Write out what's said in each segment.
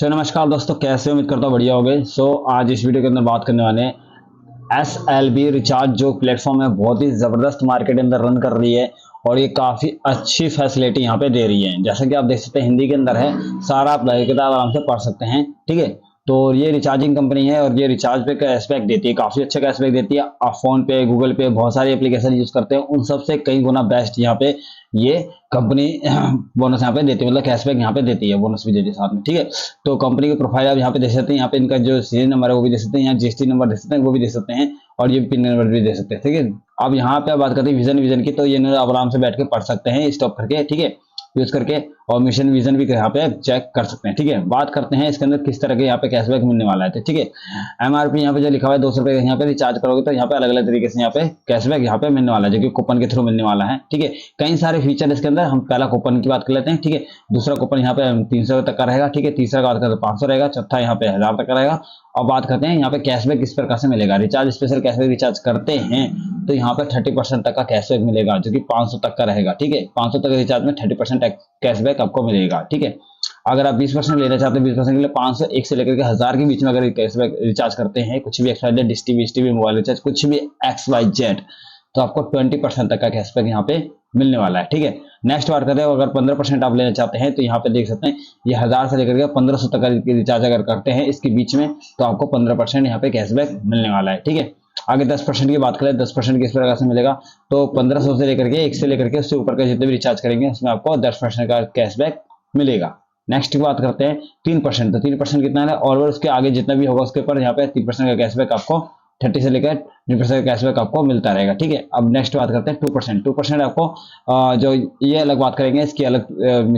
तो नमस्कार दोस्तों, कैसे हो? उम्मीद करता हूँ बढ़िया हो गए। आज इस वीडियो के अंदर बात करने वाले हैं SLB रिचार्ज जो प्लेटफॉर्म है, बहुत ही ज़बरदस्त मार्केट के अंदर रन कर रही है और ये काफ़ी अच्छी फैसिलिटी यहाँ पे दे रही है। जैसा कि आप देख सकते हैं, हिंदी के अंदर है, सारा आप किताब आराम से पढ़ सकते हैं। ठीक है, तो ये रिचार्जिंग कंपनी है और ये रिचार्ज पे कैशबैक देती है, काफ़ी अच्छा कैशबैक देती है। आप फोन पे, गूगल पे, बहुत सारी एप्लीकेशन यूज़ करते हैं, उन सब से कई गुना बेस्ट यहाँ पे ये कंपनी बोनस यहाँ पे देती है, मतलब कैशबैक यहाँ पे देती है, बोनस भी देती है साथ में। ठीक है, तो कंपनी की प्रोफाइल आप यहाँ पे देख सकते हैं। यहाँ पे इनका जो सीरियल नंबर है वो भी देख सकते हैं, यहाँ जीएसटी नंबर देख सकते हैं वो भी देख सकते हैं, और ये पिन नंबर भी दे सकते हैं। ठीक है, अब यहाँ पे बात करते हैं विजन की, तो ये आप आराम से बैठ के पढ़ सकते हैं स्टॉप करके, ठीक है, यूज करके, और मिशन विजन भी यहाँ पे चेक कर सकते हैं। ठीक है, बात करते हैं इसके अंदर किस तरह के यहाँ पे कैशबैक मिलने वाला है। तो ठीक है, एमआरपी यहाँ पे जो लिखा हुआ है 200 रुपए, यहाँ पे रिचार्ज करोगे तो यहाँ पे अलग अलग तरीके से यहाँ पे कैशबैक यहाँ पे मिलने वाला है, जो कि कूपन के थ्रू मिलने वाला है। ठीक है, कई सारे फीचर इसके अंदर, हम पहला कूपन की बात कर लेते हैं। ठीक है, दूसरा कूपन यहाँ पे 300 तक का रहेगा। ठीक है, तीसरा का बात करते 500 रहेगा, चौथा यहाँ पे 1000 तक का रहेगा। और बात करते हैं यहाँ पे कैशबैक किस प्रकार से मिलेगा। रिचार्ज स्पेशल कैशबैक रिचार्ज करते हैं तो यहाँ पे 30% तक का कैशबैक मिलेगा, जो कि 500 तक का रहेगा। ठीक है, 500 तक रिचार्ज में 30% कैशबैक आपको मिलेगा। ठीक है, अगर आप 20% लेना चाहते हैं, 20% के लिए 501 से लेकर के 1000 के बीच में अगर कैशबैक रिचार्ज करते हैं, कुछ भी XYZ dish TV mobile recharge, कुछ भी XYZ, तो आपको 20% तक का कैशबैक यहाँ पे मिलने वाला है। ठीक है, नेक्स्ट बार करते हैं, अगर 15% आप लेना चाहते हैं तो यहाँ पे देख सकते हैं, ये 1000 से लेकर के 1500 तक का रिचार्ज अगर करते हैं इसके बीच में, तो आपको 15% यहाँ पे कैशबैक मिलने वाला है। ठीक है, आगे 10% की बात करें, 10% किस प्रकार से मिलेगा, तो 1500 से लेकर के 1 से लेकर के उससे ऊपर का जितने भी रिचार्ज करेंगे उसमें आपको 10% का कैशबैक मिलेगा। नेक्स्ट की बात करते हैं 3%, तो 3% कितना है, और उसके आगे जितना भी होगा उसके ऊपर यहाँ पे 3% का कैशबैक आपको 30 से लेकर 3% का कैशबैक आपको मिलता रहेगा। ठीक है, अब नेक्स्ट बात करते हैं 2%। आपको जो ये अलग बात करेंगे, इसकी अलग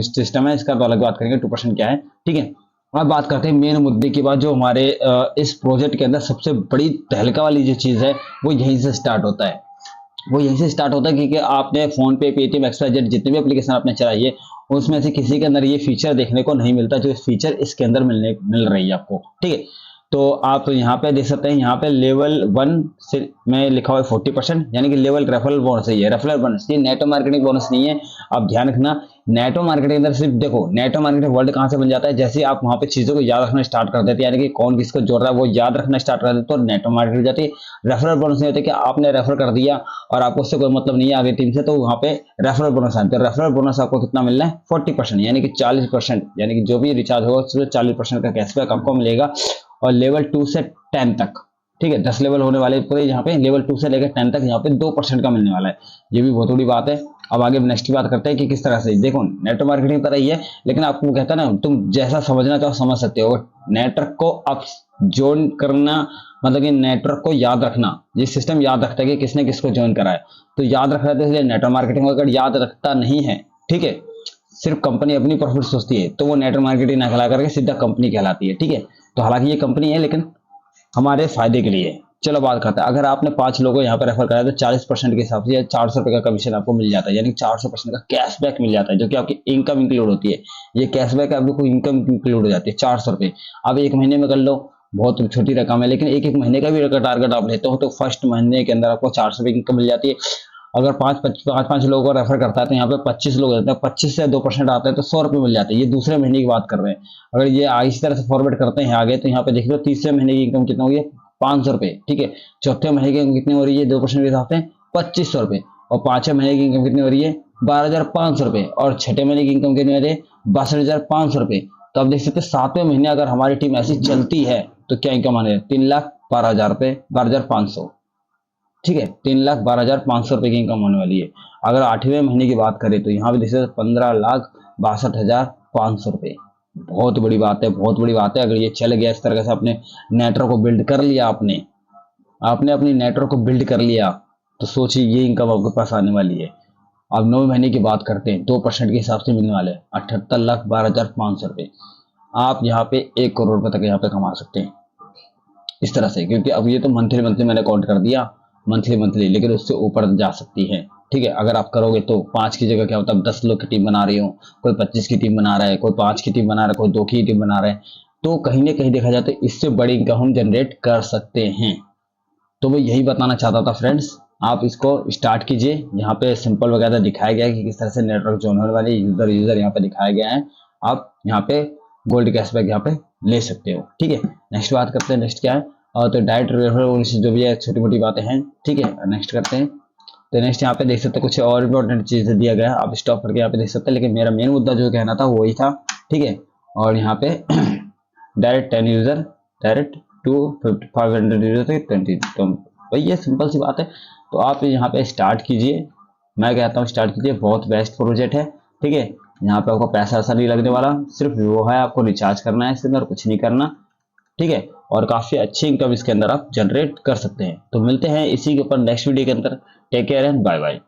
सिस्टम है, इसका तो अलग बात करेंगे 2% क्या है। ठीक है, अब बात करते हैं मेन मुद्दे की बात, जो हमारे इस प्रोजेक्ट के अंदर सबसे बड़ी तहलका वाली जो चीज है वो यहीं से स्टार्ट होता है। वो यहीं से स्टार्ट होता है क्योंकि आपने फोन पे, पेटीएम, XYZ जितने भी एप्लीकेशन आपने चलाई है उसमें से किसी के अंदर ये फीचर देखने को नहीं मिलता, जो इस फीचर इसके अंदर मिल रही है आपको। ठीक है, तो आप यहाँ पे देख सकते हैं, यहाँ पे लेवल 1 से में लिखा हुआ है 40%, यानी कि लेवल रेफरल बोनस है, ये रेफरल बोनस, ये नेटो मार्केटिंग बोनस नहीं है। आप ध्यान रखना, नेटो मार्केटिंग अंदर सिर्फ देखो, नेटो मार्केटिंग वर्ल्ड कहाँ से बन जाता है, जैसे आप वहाँ पे चीजों को याद रखना स्टार्ट कर देते हैं, यानी कि कौन किसको जोड़ रहा है वो याद रखना स्टार्ट कर देते, तो नेटो मार्केटिंग हो जाती है। रेफरल बोनस नहीं होते कि आपने रेफर कर दिया और आपको उससे कोई मतलब नहीं है आगे टीम से, तो वहाँ पे रेफरल बोनस आता है। रेफरल बोनस आपको कितना मिलना है, 40%, यानी कि 40%, यानी कि जो भी रिचार्ज होगा उसमें 40% का कैशबैक आपको मिलेगा। और लेवल 2 से 10 तक, ठीक है, 10 लेवल होने वाले पूरे, यहाँ पे लेवल 2 से लेकर 10 तक यहाँ पे 2% का मिलने वाला है। ये भी बहुत बड़ी बात है। अब आगे नेक्स्ट की बात करते हैं कि किस तरह से, देखो नेटवर्क मार्केटिंग तरह ही है, लेकिन आपको कहता है ना, तुम जैसा समझना चाहो समझ सकते हो। नेटवर्क को आप ज्वाइन करना, मतलब कि नेटवर्क को याद रखना, ये सिस्टम याद रखता है कि किसने किसको ज्वाइन करा है, तो याद रख रहा है, इसलिए नेटवर्क मार्केटिंग अगर याद रखता नहीं है, ठीक है, सिर्फ कंपनी अपनी प्रॉफिट सोचती है, तो वो नेटवर्क मार्केटिंग ना कहला करके सीधा कंपनी कहलाती है। ठीक है, तो हालांकि ये कंपनी है लेकिन हमारे फायदे के लिए। चलो बात करते हैं, अगर आपने 5 लोगों को यहाँ पे रेफर कराया तो 40% के हिसाब से 400 रुपए का कमीशन आपको मिल जाता है, यानी 400% का कैशबैक मिल जाता है, जो कि आपकी इनकम इंक्लूड होती है। ये कैशबैक आपको इनकम इंक्लूड हो जाती है, 400 रुपए। अब 1 महीने में कर लो, बहुत छोटी रकम है, लेकिन एक महीने का भी अगर टारगेट आप लेते हो तो फर्स्ट महीने के अंदर आपको 400 रुपए की इनकम मिल जाती है। अगर पाँच लोगों को रेफर करता है तो यहाँ पे 25 लोग रहते हैं, 25 से 2% आता है तो 100 रुपए मिल जाते हैं। ये दूसरे महीने की बात कर रहे हैं। अगर ये इस तरह से फॉरवर्ड करते हैं आगे, तो यहाँ पे देख लो तीसरे महीने की इनकम कितना हुई है, 500 रुपए। ठीक है, चौथे महीने की इनकम कितनी हो रही है, 2% के हिसाब से 2500 रुपए, और 5वें महीने की इनकम कितनी हो रही है, 12,500 रुपए, और 6ठे महीने की इनकम कितनी हो रही है, 62,500 रुपए। तो आप देख सकते हैं 7वें महीने अगर हमारी टीम ऐसी चलती है तो क्या इनकम आने, 3,12,000 रुपए, 12,500। ठीक है, 3,12,500 रुपए की इनकम होने वाली है। अगर 8वें महीने की बात करें तो यहाँ पे देखिए 15,62,500 रुपए। बहुत बड़ी बात है, बहुत बड़ी बात है। अगर ये चल गया इस तरह से, अपने नेटवर्क को बिल्ड कर लिया, आपने अपनी नेटवर्क को बिल्ड कर लिया, तो सोचिए ये इनकम आपके पास आने वाली है। अब 9 महीने की बात करते हैं, 2% के हिसाब से मिलने वाले 78,12,500 रुपए। आप यहाँ पे 1 करोड़ रुपए तक यहाँ पे कमा सकते हैं इस तरह से, क्योंकि अब ये तो मंथली मैंने काउंट कर दिया, मंथली, लेकिन उससे ऊपर जा सकती है। ठीक है, अगर आप करोगे तो 5 की जगह क्या होता है, 10 लोग की टीम बना रही हो, कोई 25 की टीम बना रहा है, कोई 5 की टीम बना रहा है, कोई 2 की टीम बना रहा है, तो कहीं ना कहीं देखा जाए तो इससे बड़ी इनकम हम जनरेट कर सकते हैं। तो मैं यही बताना चाहता था फ्रेंड्स, आप इसको स्टार्ट कीजिए। यहाँ पे सिंपल वगैरह दिखाया गया है कि किस तरह से नेटवर्क ज्वाइन होने वाले यूजर यहाँ पे दिखाया गया है। आप यहाँ पे गोल्ड कैशबैक यहाँ पे ले सकते हो। ठीक है, नेक्स्ट बात करते हैं, नेक्स्ट क्या है तो डायरेक्ट रेफरल जो भी है छोटी मोटी बातें हैं। ठीक है, नेक्स्ट करते हैं। तो नेक्स्ट यहाँ पे देख सकते हैं कुछ और इंपॉर्टेंट चीज़ें दिया गया है, आप स्टॉप करके यहाँ पे देख सकते हैं, लेकिन मेरा मेन मुद्दा जो कहना था वही था। ठीक है, और यहाँ पे direct 10 user, direct to 500 user से 20, तो भाई ये सिंपल सी बात है। तो आप यहाँ पे स्टार्ट कीजिए, मैं कहता हूँ स्टार्ट कीजिए, बहुत बेस्ट प्रोजेक्ट है। ठीक है, यहाँ पे आपको पैसा ऐसा नहीं लगने वाला, सिर्फ वो है आपको रिचार्ज करना है इसके अंदर, कुछ नहीं करना। ठीक है, और काफ़ी अच्छी इनकम इसके अंदर आप जनरेट कर सकते हैं। तो मिलते हैं इसी के ऊपर नेक्स्ट वीडियो के अंदर। Take care and bye bye.